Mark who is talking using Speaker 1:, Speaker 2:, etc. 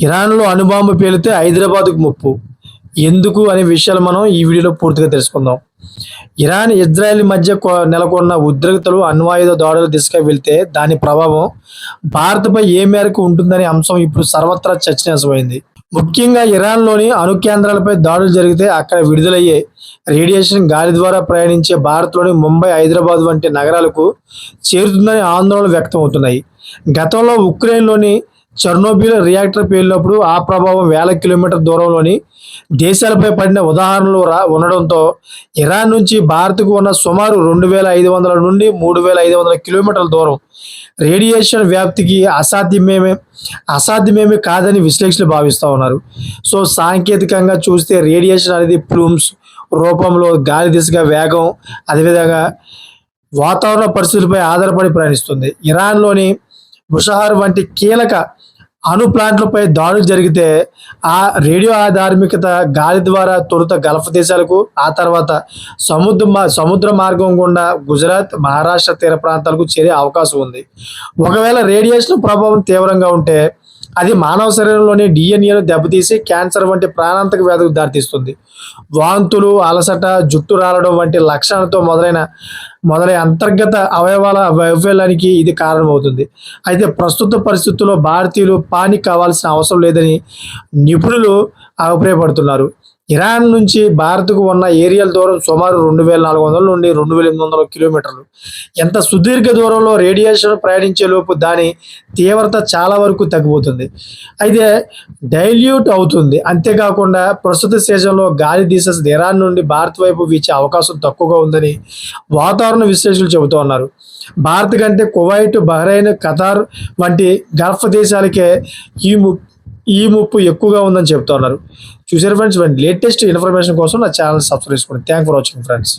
Speaker 1: ఇరాన్‌లో అణుబాంబు పేలితే హైదరాబాద్‌కు ముప్పు. ఎందుకు అనే విషయాలు మనం ఈ వీడియోలో పూర్తిగా తెలుసుకుందాం. ఇరాన్, ఇజ్రాయెల్ మధ్య నెలకొన్న ఉద్రిక్తతలు అణ్వాయుధ దాడుల దిశగా వెళ్తే దాని ప్రభావం భారత్‌పై ఏ మేరకు ఉంటుందనే అంశం ఇప్పుడు సర్వత్రా చర్చనీయాంశమైంది. ముఖ్యంగా ఇరాన్‌లోని అణు కేంద్రాలపై దాడులు జరిగితే అక్కడ విడుదలయ్యే రేడియేషన్ గాలి ద్వారా ప్రయాణించే భారత్‌లోని ముంబై, హైదరాబాద్ వంటి నగరాలకు చేరుతుందని ఆందోళనలు వ్యక్తమవుతున్నాయి. గతంలో ఉక్రెయిన్‌లోని చెర్నోబిల్ రియాక్టర్ పేలినప్పుడు ఆ ప్రభావం వేల కిలోమీటర్ల దూరంలోని దేశాలపై పడిన ఉదాహరణలు ఉండడంతో ఇరాన్ నుంచి భారత్కు ఉన్న సుమారు 2500 నుండి 3500 కిలోమీటర్ల దూరం రేడియేషన్ వ్యాప్తికి అసాధ్యమేమీ కాదని విశ్లేషకులు భావిస్తూ ఉన్నారు. సో సాంకేతికంగా చూస్తే రేడియేషన్ అనేది ప్లూమ్స్ రూపంలో గాలి దిశగా వేగం, అదేవిధంగా వాతావరణ పరిస్థితులపై ఆధారపడి ప్రయాణిస్తుంది. ఇరాన్లోని బుషహార్ వంటి కీలక అణు ప్లాంట్లపై దాడులు జరిగితే ఆ రేడియో ఆధార్మికత గాలి ద్వారా తొలుత గల్ఫ్ దేశాలకు, ఆ తర్వాత సముద్ర మార్గం గుండా గుజరాత్, మహారాష్ట్ర తీర ప్రాంతాలకు చేరే అవకాశం ఉంది. ఒకవేళ రేడియేషన్ ప్రభావం తీవ్రంగా ఉంటే అది మానవ శరీరంలోని డిఎన్ఏను దెబ్బతీసి క్యాన్సర్ వంటి ప్రాణాంతక వ్యాధులకు దారితీస్తుంది. వాంతులు, అలసట, జుట్టు రాలడం వంటి లక్షణాలతో మొదలై అంతర్గత అవయవాల వైఫల్యానికి ఇది కారణమవుతుంది. అయితే ప్రస్తుత పరిస్థితుల్లో భారతీయులు పానిక్ అవ్వాల్సిన అవసరం లేదని నిపుణులు అభిప్రాయపడుతున్నారు. ఇరాన్ నుంచి భారత్కు ఉన్న ఏరియల్ దూరం సుమారు 2400 నుండి 2800 కిలోమీటర్లు. ఎంత సుదీర్ఘ దూరంలో రేడియేషన్ ప్రయాణించే లోపు దాని తీవ్రత చాలా వరకు తగ్గిపోతుంది, అయితే డైల్యూట్ అవుతుంది. అంతేకాకుండా ప్రస్తుత సీజన్లో గాలి దిశ ఇరాన్ నుండి భారత్ వైపు వీచే అవకాశం తక్కువగా ఉందని వాతావరణ విశ్లేషకులు చెబుతూ ఉన్నారు. భారత్ కంటే కువైట్, బహ్రెయిన్, ఖతార్ వంటి గల్ఫ్ దేశాలకే ఈ ముప్పు ఎక్కువగా ఉందని చెప్తున్నారు. చూసారు ఫ్రెండ్స్, లేటెస్ట్ ఇన్ఫర్మేషన్ కోసం నా ఛానల్ సబ్స్క్రైబ్ చేసుకోండి. Thank for watching friends.